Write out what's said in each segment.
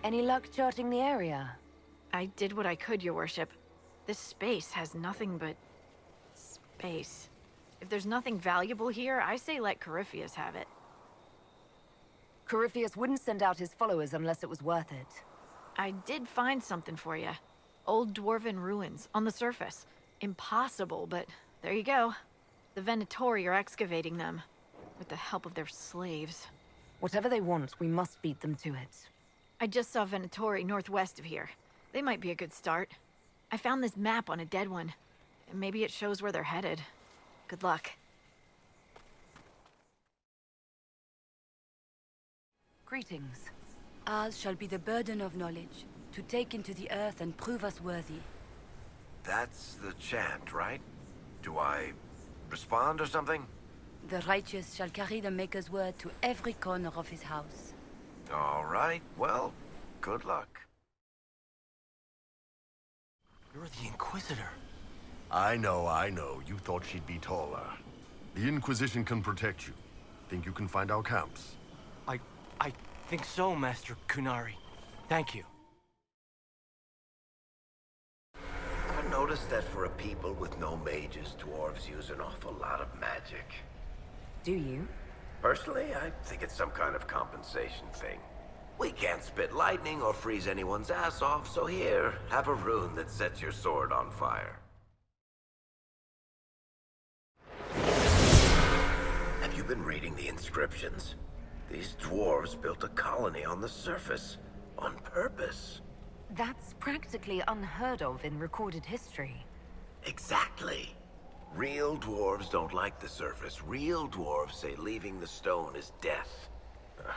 Any luck charting the area? I did what I could, your worship. This space has nothing but... space. If there's nothing valuable here, I say let Corypheus have it. Corypheus wouldn't send out his followers unless it was worth it. I did find something for you. Old dwarven ruins, on the surface. Impossible, but there you go. The Venatori are excavating them, with the help of their slaves. Whatever they want, we must beat them to it. I just saw Venatori northwest of here. They might be a good start. I found this map on a dead one. And maybe it shows where they're headed. Good luck. Greetings. Ours shall be the burden of knowledge, to take into the earth and prove us worthy. That's the chant, right? Do I respond or something? The righteous shall carry the Maker's word to every corner of his house. All right, well, good luck. You're the Inquisitor. I know. You thought she'd be taller. The Inquisition can protect you. Think you can find our camps? I think so, Master Kunari. Thank you. I noticed that for a people with no mages, dwarves use an awful lot of magic. Do you? Personally, I think it's some kind of compensation thing. We can't spit lightning or freeze anyone's ass off, so here, have a rune that sets your sword on fire. Have you been reading the inscriptions? These dwarves built a colony on the surface, on purpose. That's practically unheard of in recorded history. Exactly. Real dwarves don't like the surface. Real dwarves say leaving the stone is death.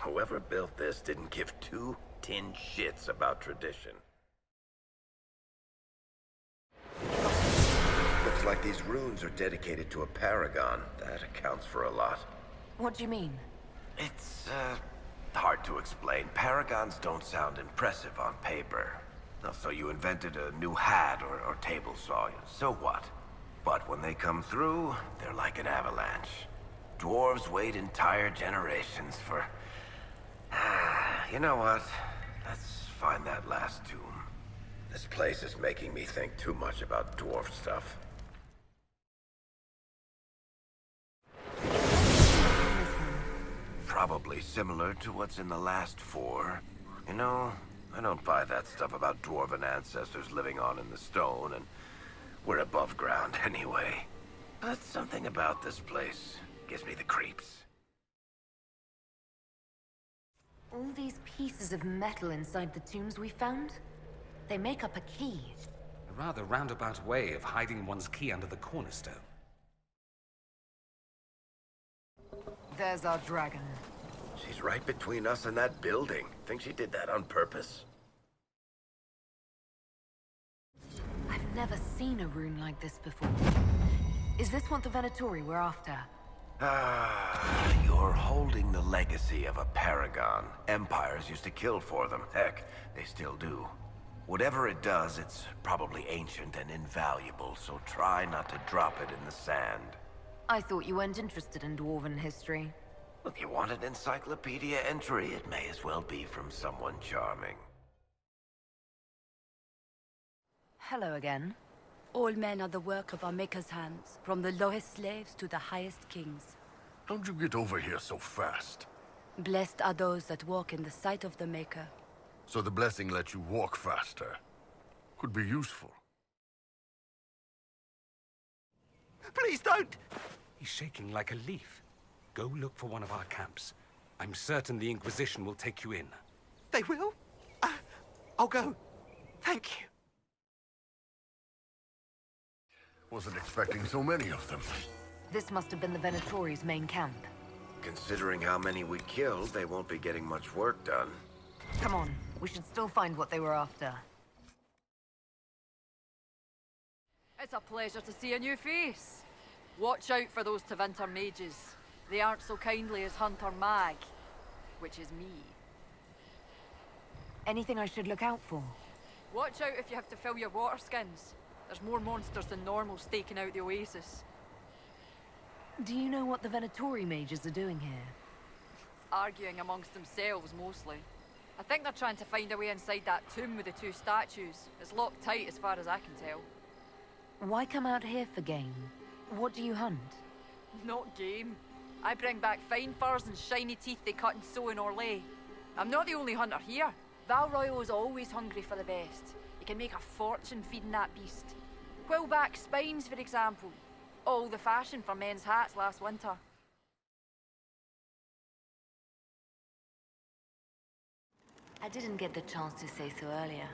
Whoever built this didn't give two tin shits about tradition. Looks like these runes are dedicated to a paragon. That accounts for a lot. What do you mean? It's, hard to explain. Paragons don't sound impressive on paper. So you invented a new hat or table saw. So what? But when they come through, they're like an avalanche. Dwarves wait entire generations for... You know what? Let's find that last tomb. This place is making me think too much about dwarf stuff. Probably similar to what's in the last four. You know, I don't buy that stuff about dwarven ancestors living on in the stone, and we're above ground anyway. But something about this place gives me the creeps. All these pieces of metal inside the tombs we found? They make up a key. A rather roundabout way of hiding one's key under the cornerstone. There's our dragon. She's right between us and that building. Think she did that on purpose? I've never seen a rune like this before. Is this what the Venatori were after? You're holding the legacy of a paragon. Empires used to kill for them. Heck, they still do. Whatever it does, it's probably ancient and invaluable, so try not to drop it in the sand. I thought you weren't interested in dwarven history. If you want an encyclopedia entry, it may as well be from someone charming. Hello again. All men are the work of our Maker's hands, from the lowest slaves to the highest kings. How'd you get over here so fast? Blessed are those that walk in the sight of the Maker. So the blessing lets you walk faster. Could be useful. Please don't! He's shaking like a leaf. Go look for one of our camps. I'm certain the Inquisition will take you in. They will? I'll go. Thank you. Wasn't expecting so many of them. This must have been the Venatori's main camp. Considering how many we killed, they won't be getting much work done. Come on, we should still find what they were after. It's a pleasure to see a new face. Watch out for those Tevinter mages. They aren't so kindly as Hunter Mag, which is me. Anything I should look out for? Watch out if you have to fill your water skins. There's more monsters than normal staking out the oasis. Do you know what the Venatori mages are doing here? Arguing amongst themselves, mostly. I think they're trying to find a way inside that tomb with the two statues. It's locked tight as far as I can tell. Why come out here for game? What do you hunt? Not game. I bring back fine furs and shiny teeth they cut and sew in Orlais. I'm not the only hunter here. Val Royal is always hungry for the best. You can make a fortune feeding that beast. Quillback spines, for example. All the fashion for men's hats last winter. I didn't get the chance to say so earlier,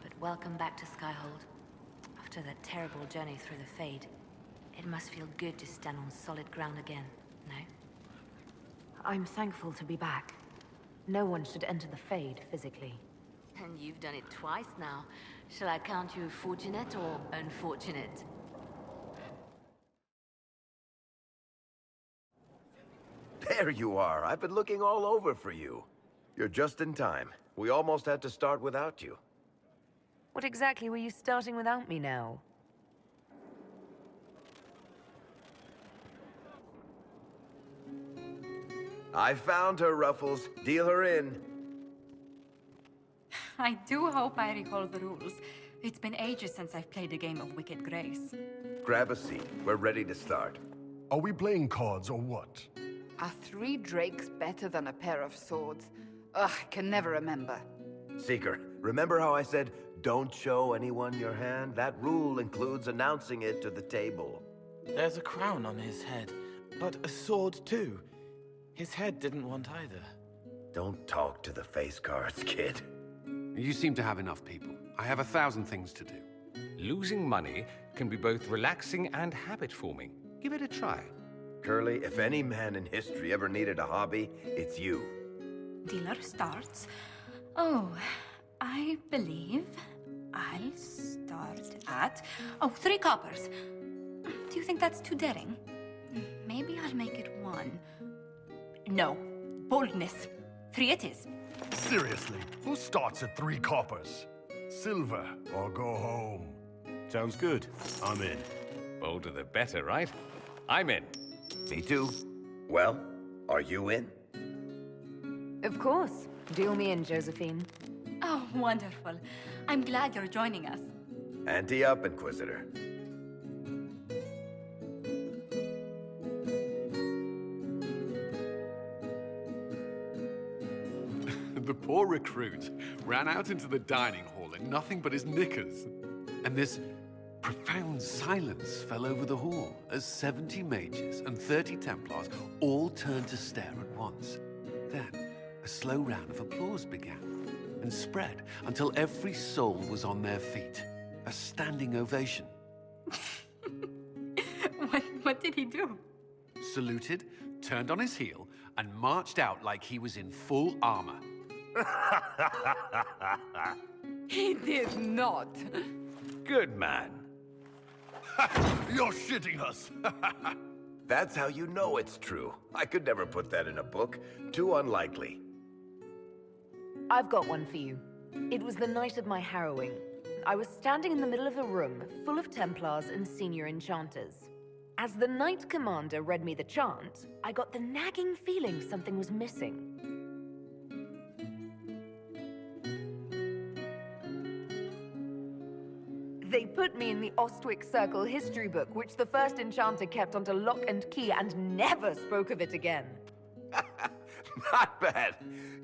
but welcome back to Skyhold. After that terrible journey through the Fade, it must feel good to stand on solid ground again, no? I'm thankful to be back. No one should enter the Fade physically. And you've done it twice now. Shall I count you fortunate or unfortunate? There you are. I've been looking all over for you. You're just in time. We almost had to start without you. What exactly were you starting without me now? I found her, Ruffles. Deal her in. I do hope I recall the rules. It's been ages since I've played a game of Wicked Grace. Grab a seat. We're ready to start. Are we playing cards or what? Are 3 drakes better than a pair of swords? Ugh, I can never remember. Seeker, remember how I said, don't show anyone your hand? That rule includes announcing it to the table. There's a crown on his head, but a sword too. His head didn't want either. Don't talk to the face cards, kid. You seem to have enough people. I have 1,000 things to do. Losing money can be both relaxing and habit-forming. Give it a try. Curly, if any man in history ever needed a hobby, it's you. Dealer starts. Oh, I believe I'll start at... Oh, 3 coppers. Do you think that's too daring? Maybe I'll make it 1. No. Boldness. 3 it is. Seriously, who starts at 3 coppers? Silver or go home? Sounds good. I'm in. Bolder the better, right? I'm in. Me too. Well, are you in? Of course. Deal me in, Josephine. Oh, wonderful. I'm glad you're joining us. Ante up, Inquisitor. The poor recruit ran out into the dining hall in nothing but his knickers. And this profound silence fell over the hall as 70 mages and 30 Templars all turned to stare at once. Then, a slow round of applause began and spread until every soul was on their feet. A standing ovation. What did he do? Saluted, turned on his heel, and marched out like he was in full armor. He did not. Good man. You're shitting us! That's how you know it's true. I could never put that in a book. Too unlikely. I've got one for you. It was the night of my harrowing. I was standing in the middle of a room full of Templars and senior enchanters. As the Knight Commander read me the chant, I got the nagging feeling something was missing. They put me in the Ostwick Circle history book, which the first enchanter kept under lock and key and never spoke of it again. Not bad.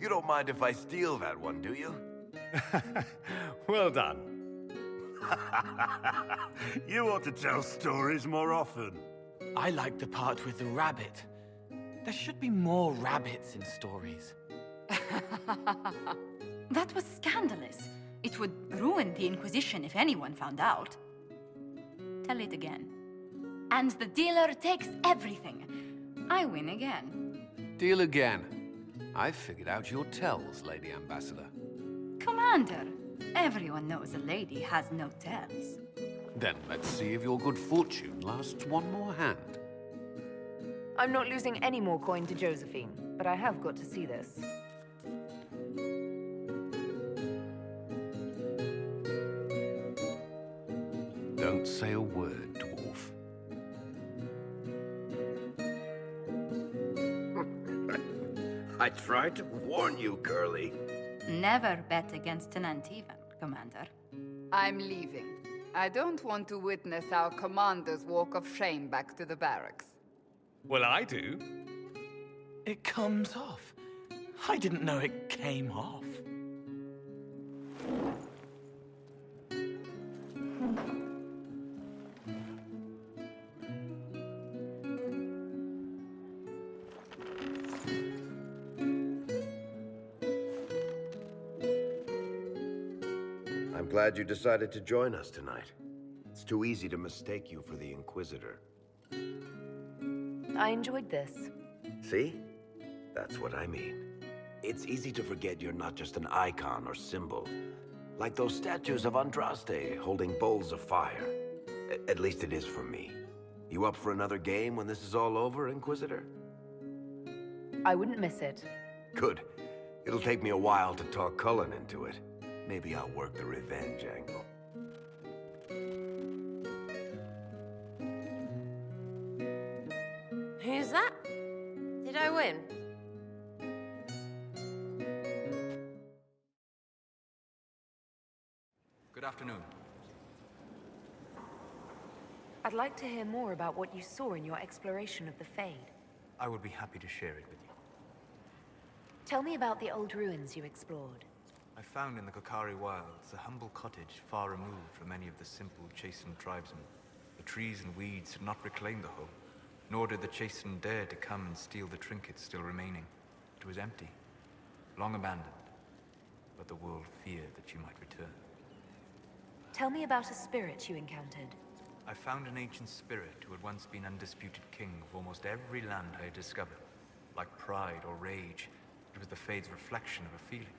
You don't mind if I steal that one, do you? Well done. You ought to tell stories more often. I like the part with the rabbit. There should be more rabbits in stories. That was scandalous. It would ruin the Inquisition if anyone found out. Tell it again. And the dealer takes everything. I win again. Deal again. I've figured out your tells, Lady Ambassador. Commander, everyone knows a lady has no tells. Then let's see if your good fortune lasts one more hand. I'm not losing any more coin to Josephine, but I have got to see this. Don't say a word, dwarf. I tried to warn you, Curly. Never bet against an Antivan, Commander. I'm leaving. I don't want to witness our commander's walk of shame back to the barracks. Well, I do. It comes off. I didn't know it came off. I'm glad you decided to join us tonight. It's too easy to mistake you for the Inquisitor. I enjoyed this. See? That's what I mean. It's easy to forget you're not just an icon or symbol. Like those statues of Andraste holding bowls of fire. At least it is for me. You up for another game when this is all over, Inquisitor? I wouldn't miss it. Good. It'll take me a while to talk Cullen into it. Maybe I'll work the revenge angle. Who's that? Did I win? Good afternoon. I'd like to hear more about what you saw in your exploration of the Fade. I would be happy to share it with you. Tell me about the old ruins you explored. I found in the Kokari wilds a humble cottage far removed from any of the simple, chastened tribesmen. The trees and weeds had not reclaimed the home, nor did the chastened dare to come and steal the trinkets still remaining. It was empty, long abandoned, but the world feared that you might return. Tell me about a spirit you encountered. I found an ancient spirit who had once been undisputed king of almost every land I had discovered. Like pride or rage, it was the Fade's reflection of a feeling.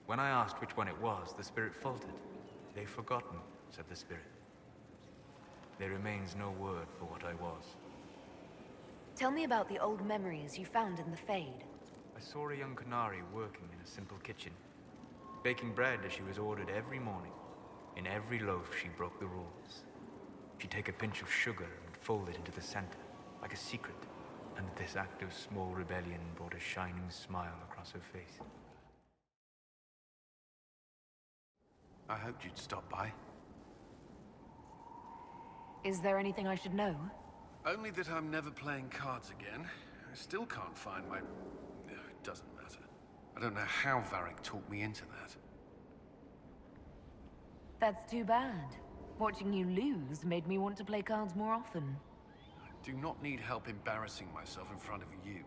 When I asked which one it was, the spirit faltered. "They've forgotten," said the spirit. There remains no word for what I was. Tell me about the old memories you found in the Fade. I saw a young Canary working in a simple kitchen, baking bread as she was ordered every morning. In every loaf, she broke the rules. She'd take a pinch of sugar and fold it into the center, like a secret, and this act of small rebellion brought a shining smile across her face. I hoped you'd stop by. Is there anything I should know? Only that I'm never playing cards again. I still can't find my... It doesn't matter. I don't know how Varric talked me into that. That's too bad. Watching you lose made me want to play cards more often. I do not need help embarrassing myself in front of you.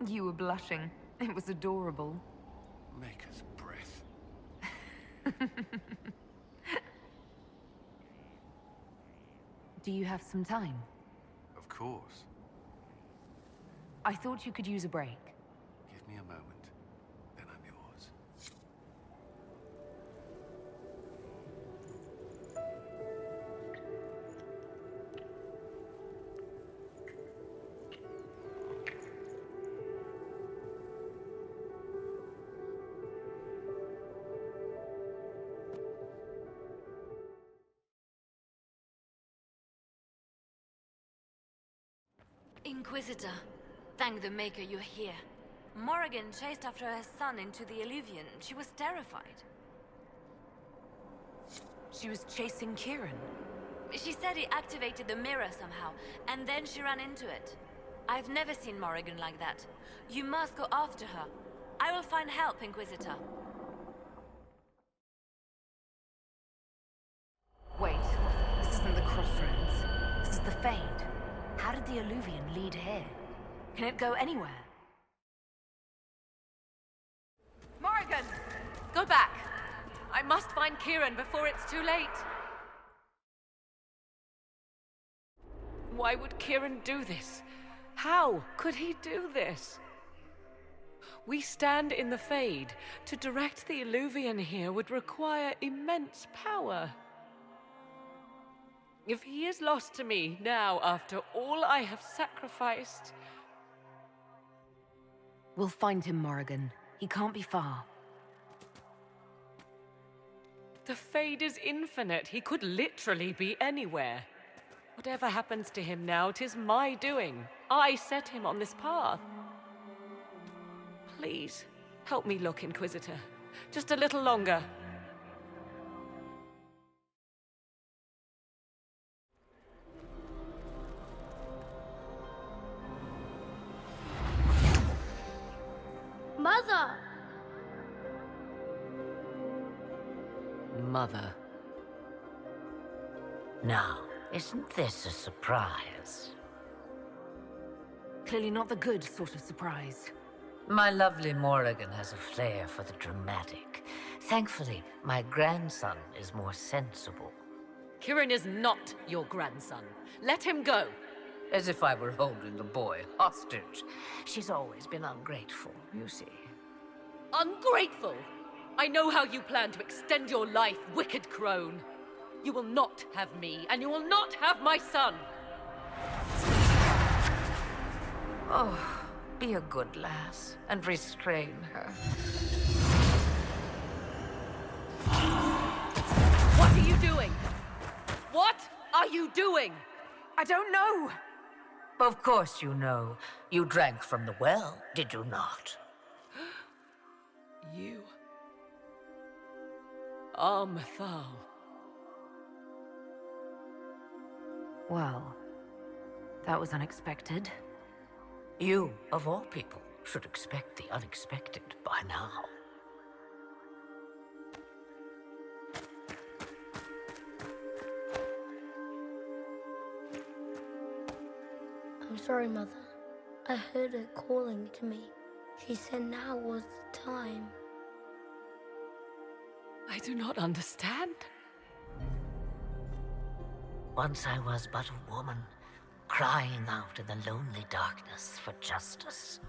You were blushing. It was adorable. Maker's breath. Do you have some time? Of course. I thought you could use a break. Give me a moment, then I'm yours. Inquisitor, thank the Maker you're here. Morrigan chased after her son into the Illuvian. She was terrified. She was chasing Kieran. She said he activated the mirror somehow, and then she ran into it. I've never seen Morrigan like that. You must go after her. I will find help, Inquisitor. Wait, this isn't the Crossroads. This is the Fade. How did the Illuvian lead here? Can it go anywhere? Morrigan! Go back! I must find Kieran before it's too late. Why would Kieran do this? How could he do this? We stand in the Fade. To direct the Illuvian here would require immense power. If he is lost to me now, after all I have sacrificed... We'll find him, Morrigan. He can't be far. The Fade is infinite. He could literally be anywhere. Whatever happens to him now, 'tis my doing. I set him on this path. Please, Help me look, Inquisitor. Just a little longer. Mother! Mother. Now, isn't this a surprise? Clearly not the good sort of surprise. My lovely Morrigan has a flair for the dramatic. Thankfully, my grandson is more sensible. Kieran is not your grandson. Let him go. As if I were holding the boy hostage. She's always been ungrateful, you see. Ungrateful? I know how you plan to extend your life, wicked crone. You will not have me, and you will not have my son. Oh, be a good lass, and restrain her. What are you doing? What are you doing? I don't know. Of course you know. You drank from the well, did you not? You are Mythal. Well, that was unexpected. You, of all people, should expect the unexpected by now. I'm sorry, Mother. I heard her calling to me. She said now was the time. I do not understand. Once I was but a woman, crying out in the lonely darkness for justice.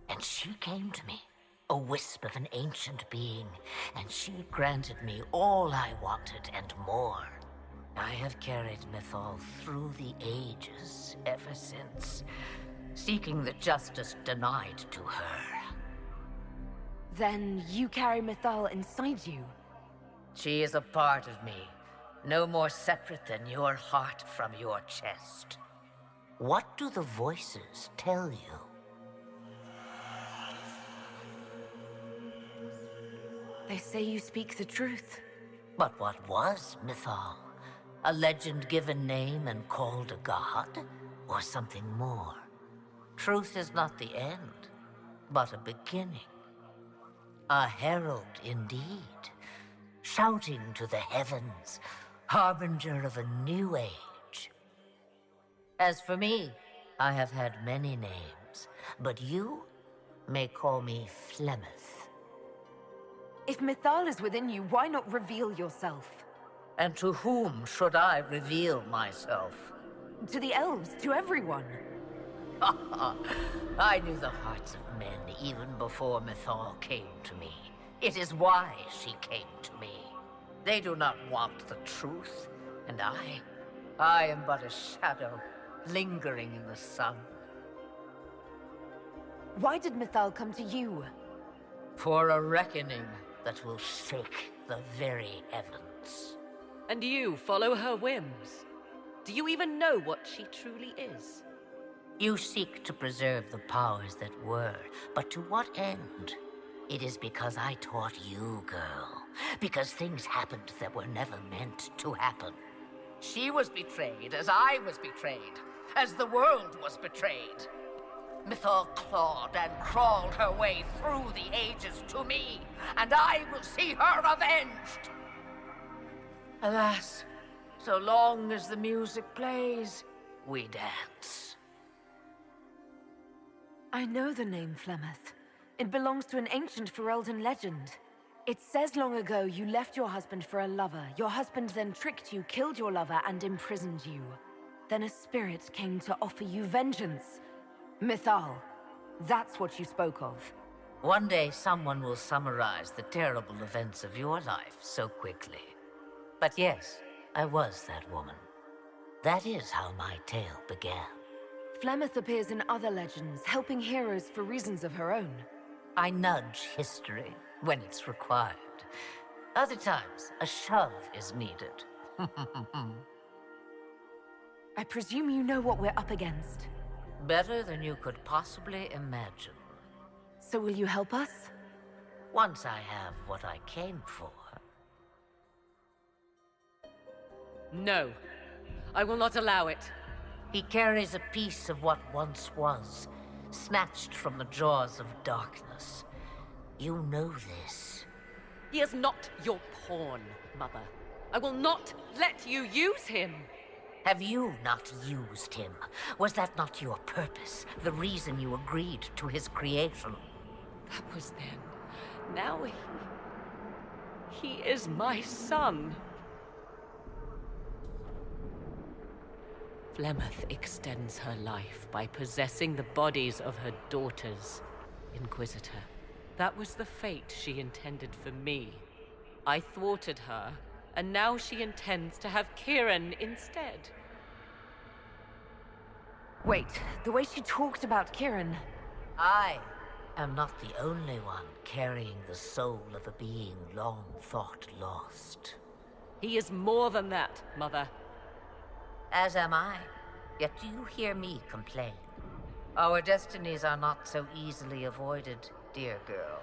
And she came to me, a wisp of an ancient being, and she granted me all I wanted and more. I have carried Mythal through the ages ever since, seeking the justice denied to her. Then you carry Mythal inside you? She is a part of me, no more separate than your heart from your chest. What do the voices tell you? They say you speak the truth. But what was Mythal? A legend given name and called a god? Or something more? Truth is not the end, but a beginning. A herald indeed, shouting to the heavens, harbinger of a new age. As for me, I have had many names, but you may call me Flemeth. If Mythal is within you, why not reveal yourself? And to whom should I reveal myself? To the elves, to everyone. I knew the hearts of men even before Mythal came to me. It is why she came to me. They do not want the truth, and I am but a shadow, lingering in the sun. Why did Mythal come to you? For a reckoning that will shake the very heavens. And you follow her whims. Do you even know what she truly is? You seek to preserve the powers that were, but to what end? It is because I taught you, girl. Because things happened that were never meant to happen. She was betrayed as I was betrayed, as the world was betrayed. Mythal clawed and crawled her way through the ages to me, and I will see her avenged. Alas, so long as the music plays, we dance. I know the name Flemeth. It belongs to an ancient Ferelden legend. It says long ago you left your husband for a lover. Your husband then tricked you, killed your lover, and imprisoned you. Then a spirit came to offer you vengeance. Mythal, that's what you spoke of. One day someone will summarize the terrible events of your life so quickly. But yes, I was that woman. That is how my tale began. Flemeth appears in other legends, helping heroes for reasons of her own. I nudge history when it's required. Other times, a shove is needed. I presume you know what we're up against. Better than you could possibly imagine. So will you help us? Once I have what I came for. No. I will not allow it. He carries a piece of what once was, snatched from the jaws of darkness. You know this. He is not your pawn, Mother. I will not let you use him. Have you not used him? Was that not your purpose? The reason you agreed to his creation? That was then. Now he is my son. Flemeth extends her life by possessing the bodies of her daughters, Inquisitor. That was the fate she intended for me. I thwarted her, and now she intends to have Kieran instead. Wait, the way she talked about Kieran... I am not the only one carrying the soul of a being long thought lost. He is more than that, Mother. As am I. Yet do you hear me complain? Our destinies are not so easily avoided, dear girl.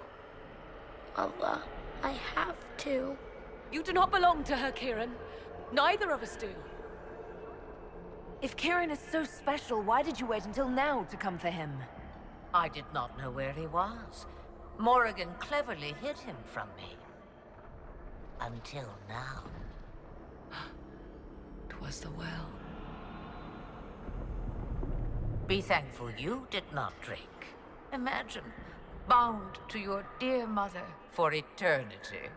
Mother, I have to. You do not belong to her, Kieran. Neither of us do. If Kieran is so special, why did you wait until now to come for him? I did not know where he was. Morrigan cleverly hid him from me. Until now. 'Twas the well. Be thankful you did not drink. Imagine, bound to your dear mother for eternity.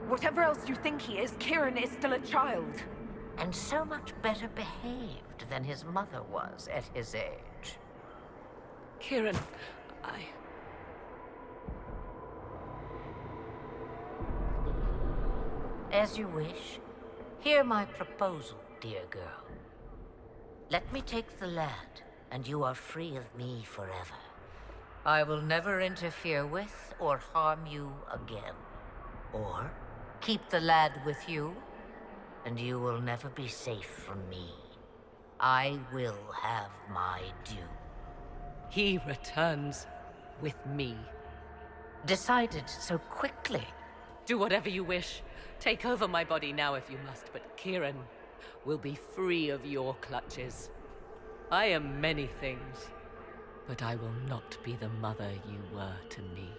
Whatever else you think he is, Kieran is still a child. And so much better behaved than his mother was at his age. Kieran, As you wish. Hear my proposal, dear girl. Let me take the lad, and you are free of me forever. I will never interfere with or harm you again. Or keep the lad with you, and you will never be safe from me. I will have my due. He returns with me. Decided so quickly. Do whatever you wish. Take over my body now if you must, but Kieran will be free of your clutches. I am many things, but I will not be the mother you were to me.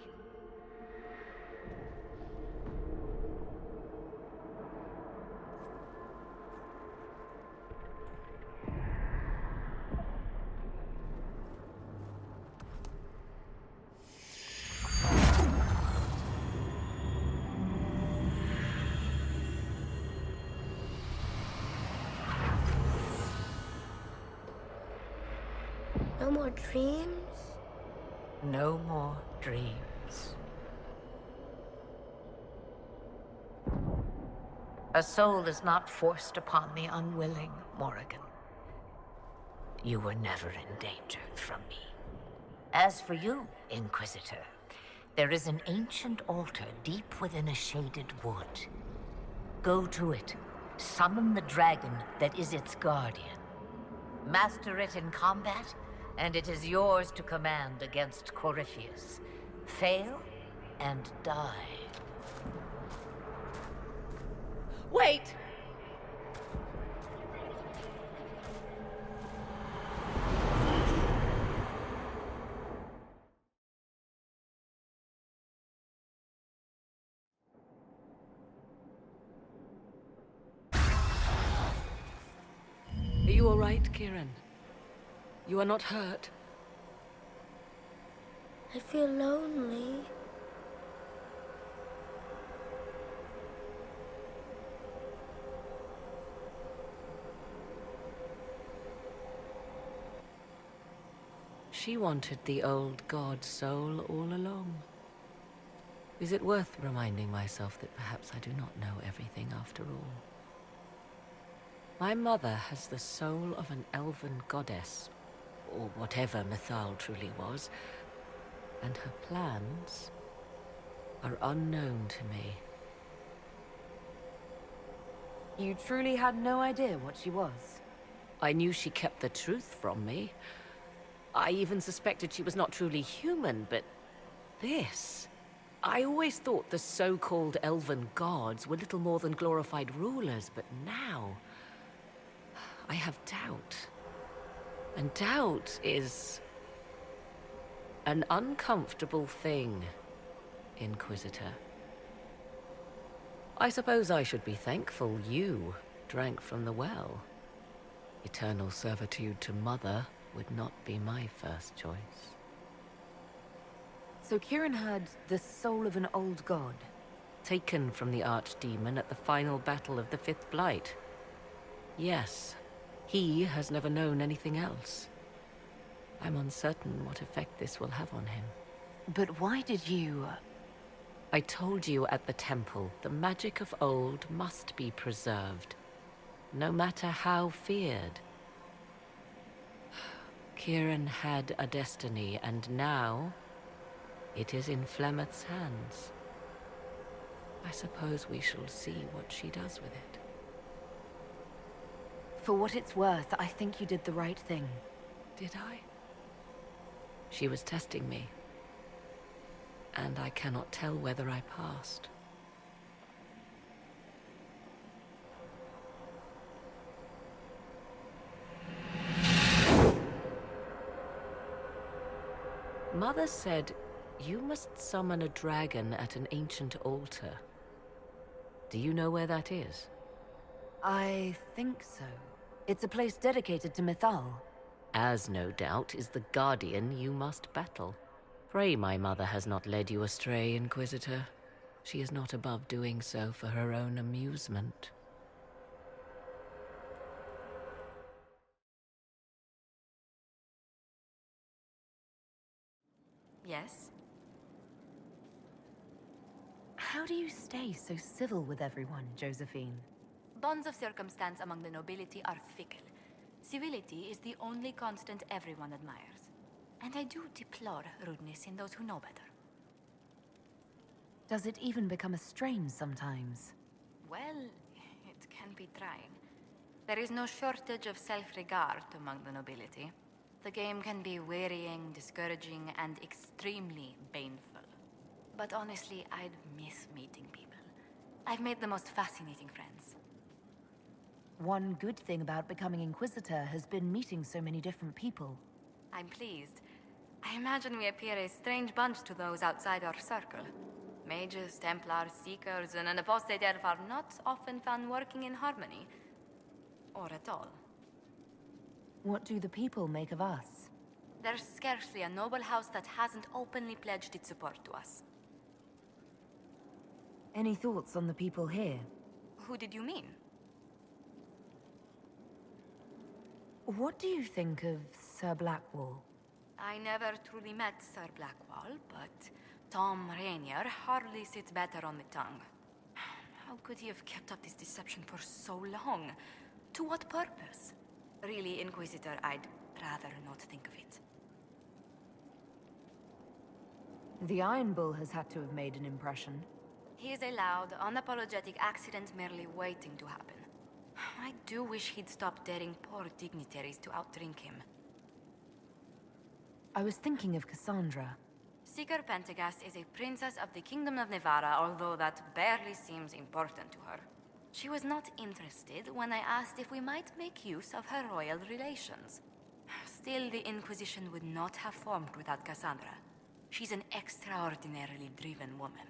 No more dreams? No more dreams. A soul is not forced upon the unwilling, Morrigan. You were never in danger from me. As for you, Inquisitor, there is an ancient altar deep within a shaded wood. Go to it. Summon the dragon that is its guardian. Master it in combat, and it is yours to command against Corypheus. Fail, and die. Wait! Are you all right, Kieran? You are not hurt? I feel lonely. She wanted the old god soul all along. Is it worth reminding myself that perhaps I do not know everything after all? My mother has the soul of an elven goddess, or whatever Mythal truly was, and her plans are unknown to me. You truly had no idea what she was? I knew she kept the truth from me. I even suspected she was not truly human, but this... I always thought the so-called elven gods were little more than glorified rulers, but now... I have doubt. And doubt is... an uncomfortable thing, Inquisitor. I suppose I should be thankful you drank from the well. Eternal servitude to Mother would not be my first choice. So Kieran had the soul of an old god? Taken from the archdemon at the final battle of the Fifth Blight. Yes, he has never known anything else. I'm uncertain what effect this will have on him. But why did you... I told you at the temple, the magic of old must be preserved, no matter how feared. Kieran had a destiny, and now it is in Flemeth's hands. I suppose we shall see what she does with it. For what it's worth, I think you did the right thing. Did I? She was testing me, and I cannot tell whether I passed. Mother said you must summon a dragon at an ancient altar. Do you know where that is? I think so. It's a place dedicated to Mythal. As no doubt is the guardian you must battle. Pray my mother has not led you astray, Inquisitor. She is not above doing so for her own amusement. Yes? How do you stay so civil with everyone, Josephine? Bonds of circumstance among the nobility are fickle. Civility is the only constant everyone admires. And I do deplore rudeness in those who know better. Does it even become a strain sometimes? Well, it can be trying. There is no shortage of self-regard among the nobility. The game can be wearying, discouraging, and extremely painful. But honestly, I'd miss meeting people. I've made the most fascinating friends. One good thing about becoming Inquisitor has been meeting so many different people. I'm pleased. I imagine we appear a strange bunch to those outside our circle. Mages, Templars, Seekers, and an apostate elf are not often found working in harmony. Or at all. What do the people make of us? There's scarcely a noble house that hasn't openly pledged its support to us. Any thoughts on the people here? Who did you mean? What do you think of Sir Blackwall? I never truly met Sir Blackwall, but Tom Rainier hardly sits better on the tongue. How could he have kept up this deception for so long? To what purpose? Really, Inquisitor, I'd rather not think of it. The Iron Bull has had to have made an impression. He is a loud, unapologetic accident merely waiting to happen. I do wish he'd stop daring poor dignitaries to outdrink him. I was thinking of Cassandra. Seeker Pentagast is a princess of the Kingdom of Nevarra, although that barely seems important to her. She was not interested when I asked if we might make use of her royal relations. Still, the Inquisition would not have formed without Cassandra. She's an extraordinarily driven woman.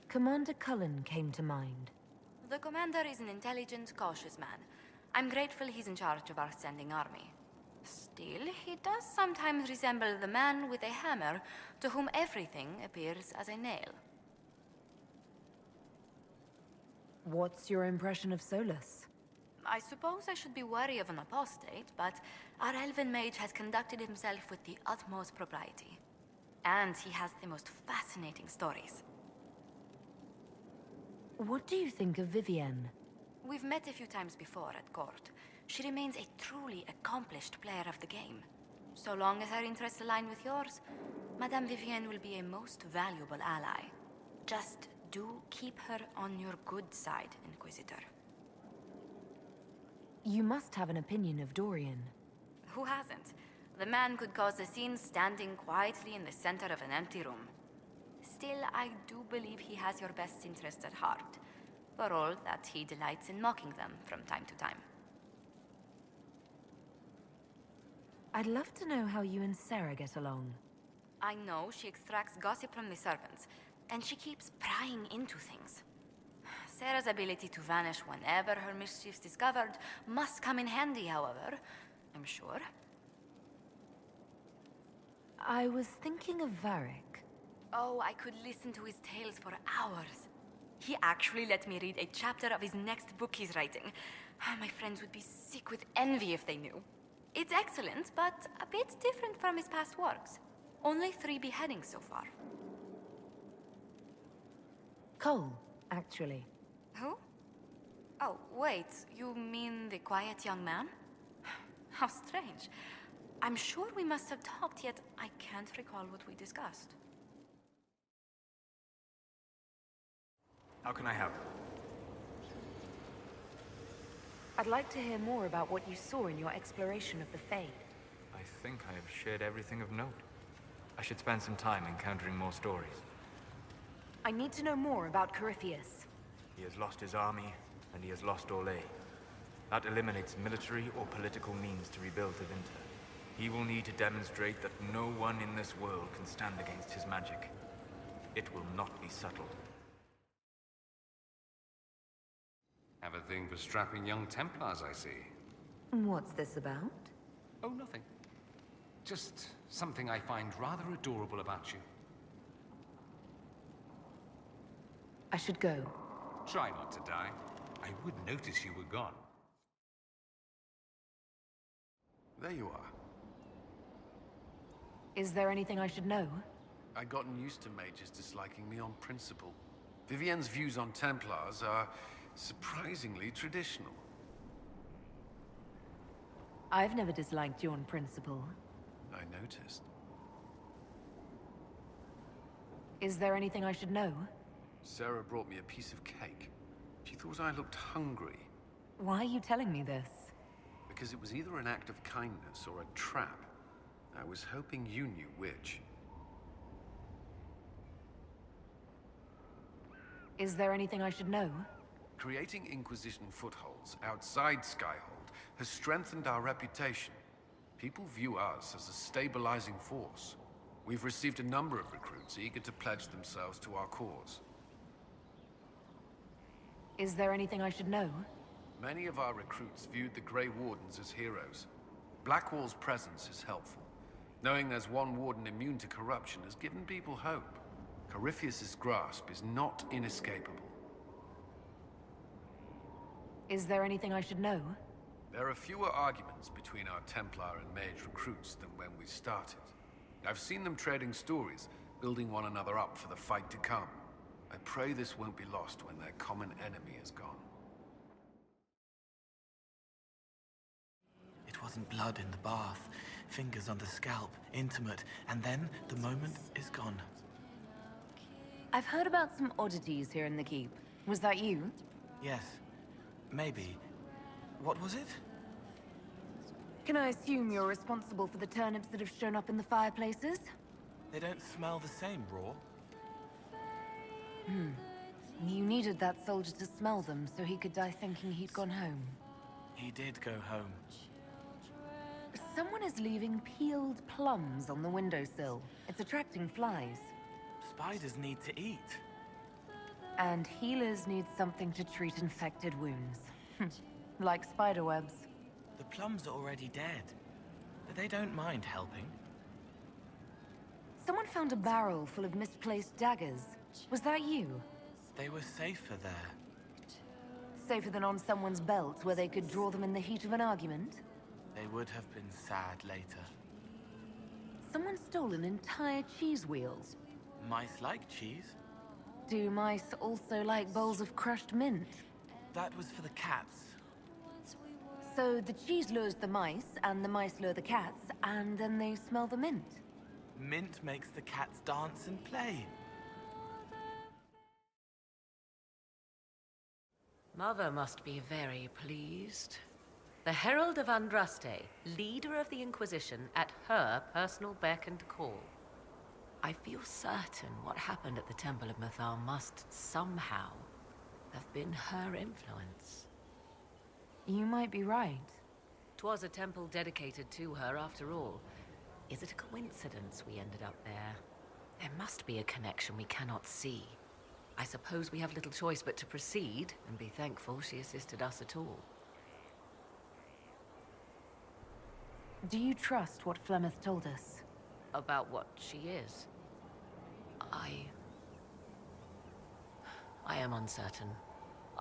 Commander Cullen came to mind. The commander is an intelligent, cautious man. I'm grateful he's in charge of our standing army. Still, he does sometimes resemble the man with a hammer to whom everything appears as a nail. What's your impression of Solus? I suppose I should be wary of an apostate, but our elven mage has conducted himself with the utmost propriety. And he has the most fascinating stories. What do you think of Vivienne? We've met a few times before at court. She remains a truly accomplished player of the game. So long as her interests align with yours, Madame Vivienne will be a most valuable ally. Just do keep her on your good side, Inquisitor. You must have an opinion of Dorian. Who hasn't? The man could cause a scene standing quietly in the center of an empty room. Still, I do believe he has your best interest at heart, for all that he delights in mocking them from time to time. I'd love to know how you and Sarah get along. I know she extracts gossip from the servants, and she keeps prying into things. Sarah's ability to vanish whenever her mischief's discovered must come in handy, however, I'm sure. I was thinking of Varric. Oh, I could listen to his tales for hours. He actually let me read a chapter of his next book he's writing. My friends would be sick with envy if they knew. It's excellent, but a bit different from his past works. Only 3 beheadings so far. Cole, actually. Who? Oh, wait, you mean the quiet young man? How strange. I'm sure we must have talked, yet I can't recall what we discussed. How can I help? I'd like to hear more about what you saw in your exploration of the Fade. I think I have shared everything of note. I should spend some time encountering more stories. I need to know more about Corypheus. He has lost his army, and he has lost Orlais. That eliminates military or political means to rebuild the Winter. He will need to demonstrate that no one in this world can stand against his magic. It will not be subtle. Have a thing for strapping young Templars, I see. What's this about? Oh, nothing. Just something I find rather adorable about you. I should go. Try not to die. I would notice you were gone. There you are. Is there anything I should know? I'd gotten used to mages disliking me on principle. Vivienne's views on Templars are surprisingly traditional. I've never disliked you on principle. I noticed. Is there anything I should know? Sarah brought me a piece of cake. She thought I looked hungry. Why are you telling me this? Because it was either an act of kindness or a trap. I was hoping you knew which. Is there anything I should know? Creating Inquisition footholds outside Skyhold has strengthened our reputation. People view us as a stabilizing force. We've received a number of recruits eager to pledge themselves to our cause. Is there anything I should know? Many of our recruits viewed the Grey Wardens as heroes. Blackwall's presence is helpful. Knowing there's one warden immune to corruption has given people hope. Corypheus' grasp is not inescapable. Is there anything I should know? There are fewer arguments between our Templar and Mage recruits than when we started. I've seen them trading stories, building one another up for the fight to come. I pray this won't be lost when their common enemy is gone. It wasn't blood in the bath, fingers on the scalp, intimate, and then the moment is gone. I've heard about some oddities here in the keep. Was that you? Yes. Maybe. What was it? Can I assume you're responsible for the turnips that have shown up in the fireplaces? They don't smell the same, raw. You needed that soldier to smell them so he could die thinking he'd gone home. He did go home. Someone is leaving peeled plums on the windowsill. It's attracting flies. Spiders need to eat. And healers need something to treat infected wounds. Like spiderwebs. The plums are already dead. But they don't mind helping. Someone found a barrel full of misplaced daggers. Was that you? They were safer there. Safer than on someone's belt where they could draw them in the heat of an argument? They would have been sad later. Someone stole an entire cheese wheel. Mice like cheese. Do mice also like bowls of crushed mint? That was for the cats. So the cheese lures the mice, and the mice lure the cats, and then they smell the mint. Mint makes the cats dance and play. Mother must be very pleased. The Herald of Andraste, leader of the Inquisition, at her personal beck and call. I feel certain what happened at the Temple of Mythal must somehow have been her influence. You might be right. 'Twas a temple dedicated to her after all. Is it a coincidence we ended up there? There must be a connection we cannot see. I suppose we have little choice but to proceed and be thankful she assisted us at all. Do you trust what Flemeth told us? About what she is? I am uncertain.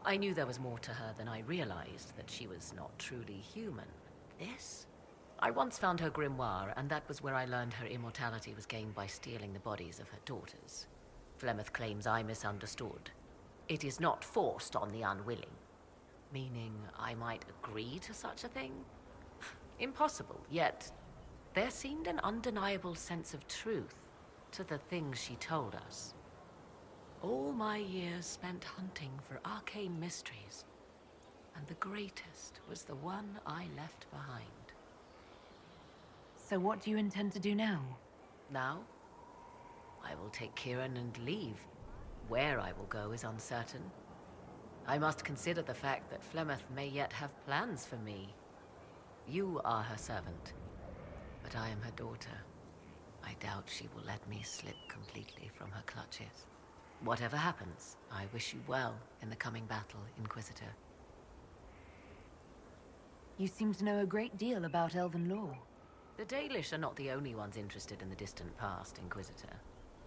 I knew there was more to her than I realized, that she was not truly human. This? I once found her grimoire, and that was where I learned her immortality was gained by stealing the bodies of her daughters. Flemeth claims I misunderstood. It is not forced on the unwilling. Meaning I might agree to such a thing? Impossible, yet there seemed an undeniable sense of truth to the things she told us. All my years spent hunting for arcane mysteries, and the greatest was the one I left behind. So what do you intend to do now? Now? I will take Kieran and leave. Where I will go is uncertain. I must consider the fact that Flemeth may yet have plans for me. You are her servant, but I am her daughter. I doubt she will let me slip completely from her clutches. Whatever happens, I wish you well in the coming battle, Inquisitor. You seem to know a great deal about Elven lore. The Dalish are not the only ones interested in the distant past, Inquisitor.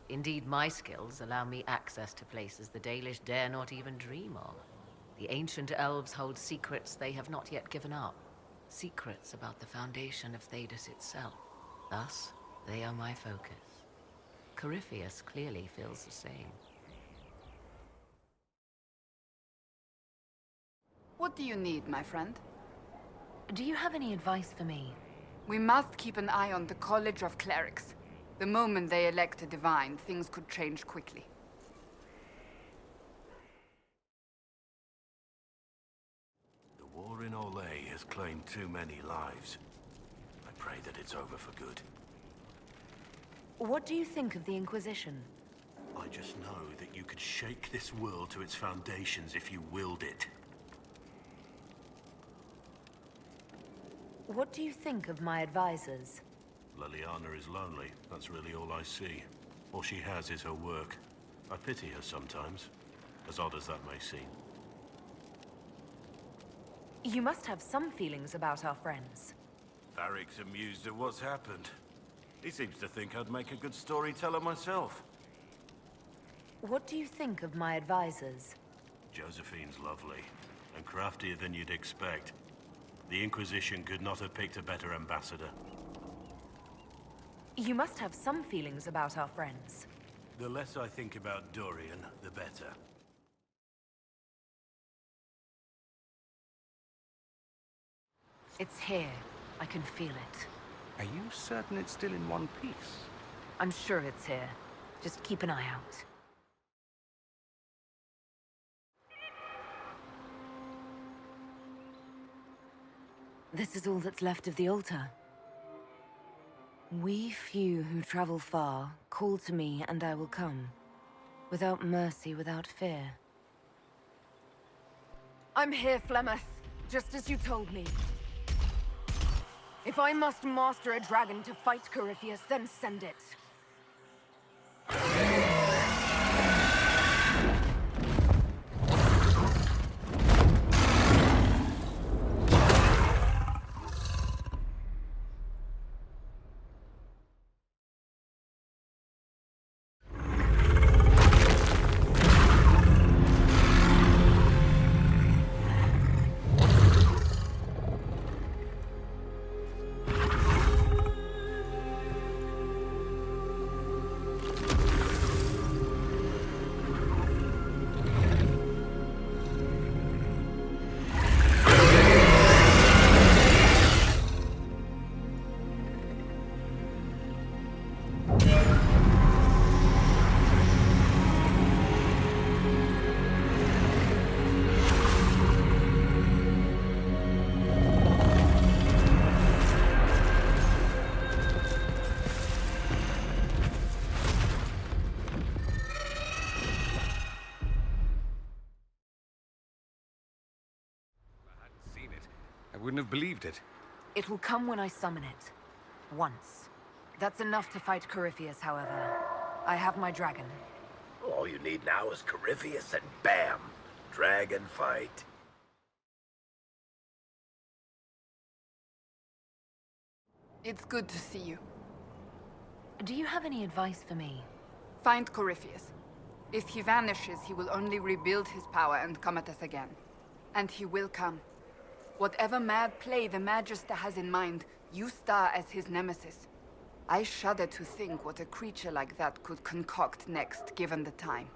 Indeed, my skills allow me access to places the Dalish dare not even dream of. The ancient elves hold secrets they have not yet given up. Secrets about the foundation of Thedas itself. Thus, they are my focus. Corypheus clearly feels the same. What do you need, my friend? Do you have any advice for me? We must keep an eye on the College of Clerics. The moment they elect a divine, things could change quickly. The war in Orlais has claimed too many lives. I pray that it's over for good. What do you think of the Inquisition? I just know that you could shake this world to its foundations if you willed it. What do you think of my advisors? Liliana is lonely. That's really all I see. All she has is her work. I pity her sometimes, as odd as that may seem. You must have some feelings about our friends. Varric's amused at what's happened. He seems to think I'd make a good storyteller myself. What do you think of my advisors? Josephine's lovely, and craftier than you'd expect. The Inquisition could not have picked a better ambassador. You must have some feelings about our friends. The less I think about Dorian, the better. It's here. I can feel it. Are you certain it's still in one piece? I'm sure it's here. Just keep an eye out. This is all that's left of the altar. We few who travel far, call to me and I will come. Without mercy, without fear. I'm here, Flemeth, just as you told me. If I must master a dragon to fight Corypheus, then send it. wouldn't have believed it. It will come when I summon it. Once. That's enough to fight Corypheus, however. I have my dragon. All you need now is Corypheus and bam! Dragon fight. It's good to see you. Do you have any advice for me? Find Corypheus. If he vanishes, he will only rebuild his power and come at us again. And he will come. Whatever mad play the Magister has in mind, you star as his nemesis. I shudder to think what a creature like that could concoct next, given the time.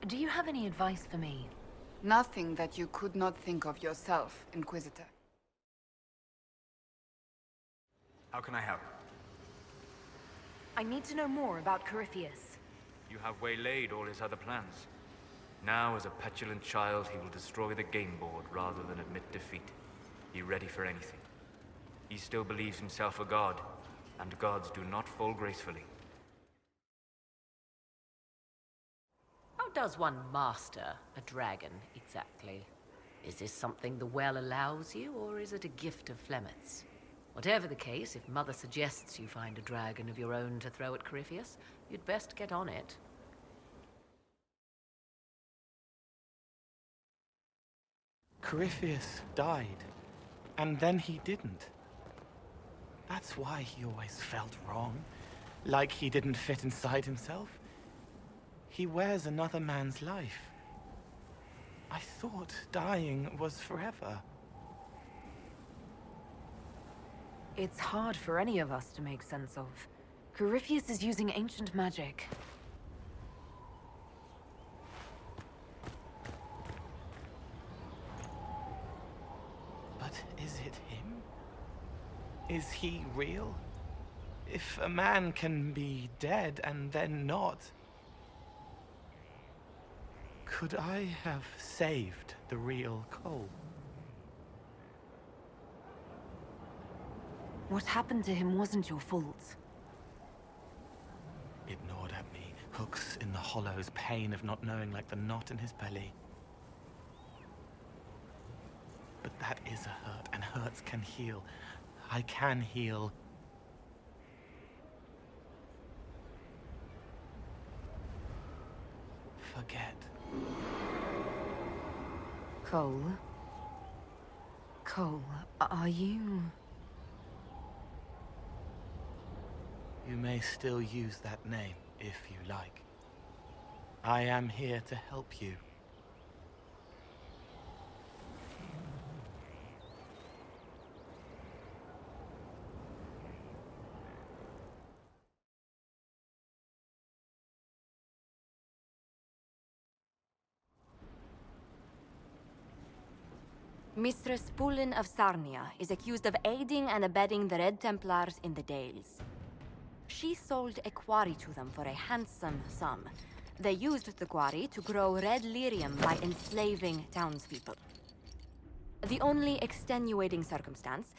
Do you have any advice for me? Nothing that you could not think of yourself, Inquisitor. How can I help? I need to know more about Corypheus. You have waylaid all his other plans. Now, as a petulant child, he will destroy the game board rather than admit defeat. Be ready for anything. He still believes himself a god, and gods do not fall gracefully. How does one master a dragon, exactly? Is this something the well allows you, or is it a gift of Flemeth's? Whatever the case, if Mother suggests you find a dragon of your own to throw at Corypheus, you'd best get on it. Corypheus died, and then he didn't. That's why he always felt wrong, like he didn't fit inside himself. He wears another man's life. I thought dying was forever. It's hard for any of us to make sense of. Corypheus is using ancient magic. But is it him? Is he real? If a man can be dead and then not, could I have saved the real Cole? What happened to him wasn't your fault. It gnawed at me, hooks in the hollows, pain of not knowing like the knot in his belly. But that is a hurt, and hurts can heal. I can heal. Forget. Cole? Cole, are you... You may still use that name, if you like. I am here to help you. Mistress Pulin of Sarnia is accused of aiding and abetting the Red Templars in the Dales. She sold a quarry to them for a handsome sum. They used the quarry to grow red lyrium by enslaving townspeople. The only extenuating circumstance,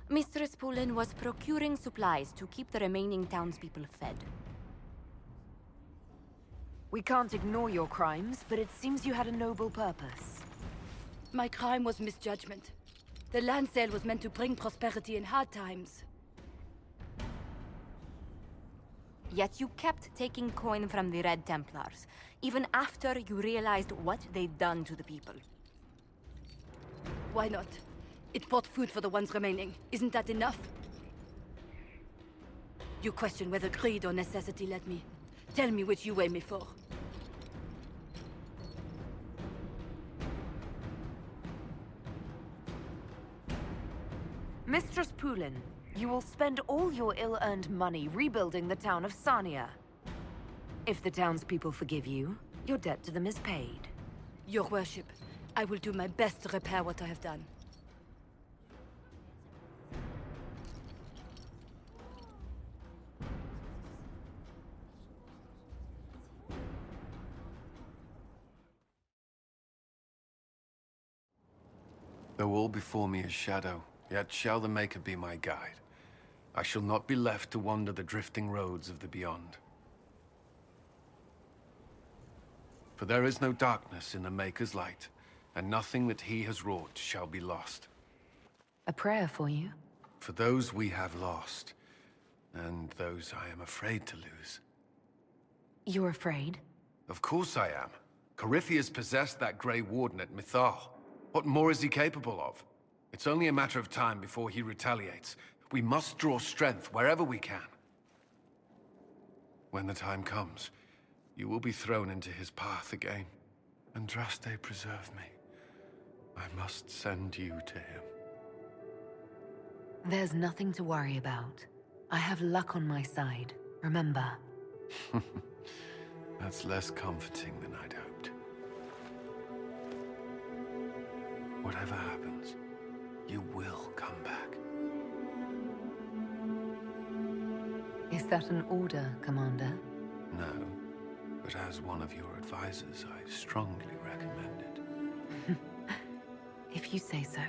Mistress Pulin was procuring supplies to keep the remaining townspeople fed. We can't ignore your crimes, but it seems you had a noble purpose. My crime was misjudgment. The land sale was meant to bring prosperity in hard times. Yet you kept taking coin from the Red Templars, even after you realized what they'd done to the people. Why not? It bought food for the ones remaining. Isn't that enough? You question whether greed or necessity led me. Tell me which you weigh me for. Mistress Pulin, you will spend all your ill-earned money rebuilding the town of Sarnia. If the townspeople forgive you, your debt to them is paid. Your worship, I will do my best to repair what I have done. Though all before me is shadow, yet shall the Maker be my guide. I shall not be left to wander the drifting roads of the beyond. For there is no darkness in the Maker's light, and nothing that he has wrought shall be lost. A prayer for you? For those we have lost, and those I am afraid to lose. You're afraid? Of course I am. Corypheus possessed that Grey Warden at Mythal. What more is he capable of? It's only a matter of time before he retaliates. We must draw strength wherever we can. When the time comes, you will be thrown into his path again. Andraste, preserve me. I must send you to him. There's nothing to worry about. I have luck on my side, remember. That's less comforting than I'd hoped. Whatever happens, you will come back. Is that an order, Commander? No, but as one of your advisors, I strongly recommend it. If you say so.